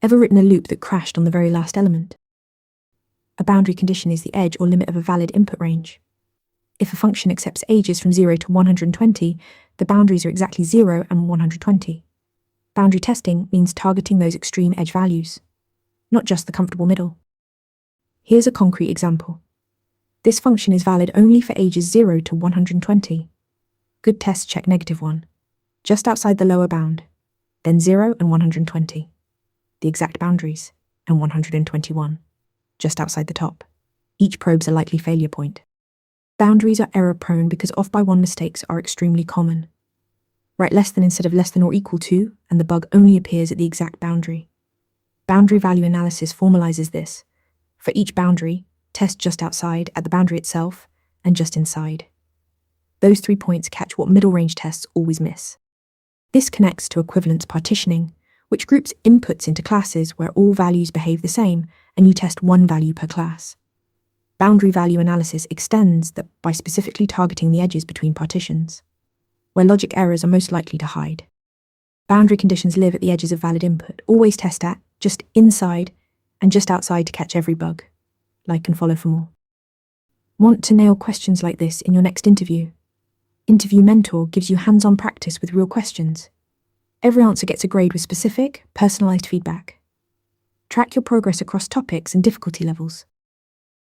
Ever written a loop that crashed on the very last element? A boundary condition is the edge or limit of a valid input range. If a function accepts ages from 0 to 120, the boundaries are exactly 0 and 120. Boundary testing means targeting those extreme edge values, not just the comfortable middle. Here's a concrete example. This function is valid only for ages 0 to 120. Good tests check -1, just outside the lower bound, then 0 and 120, the exact boundaries, and 121, just outside the top. Each probe's a likely failure point. Boundaries are error-prone because off-by-1 mistakes are extremely common. Write less than instead of less than or equal to, and the bug only appears at the exact boundary. Boundary value analysis formalizes this. For each boundary, test just outside, at the boundary itself, and just inside. Those 3 points catch what middle-range tests always miss. This connects to equivalence partitioning, which groups inputs into classes where all values behave the same, and you test one value per class. Boundary value analysis extends that by specifically targeting the edges between partitions, where logic errors are most likely to hide. Boundary conditions live at the edges of valid input, always test at, just inside, and just outside to catch every bug. Like and follow for more. Want to nail questions like this in your next interview? Interview Mentor gives you hands-on practice with real questions. Every answer gets a grade with specific, personalized feedback. Track your progress across topics and difficulty levels.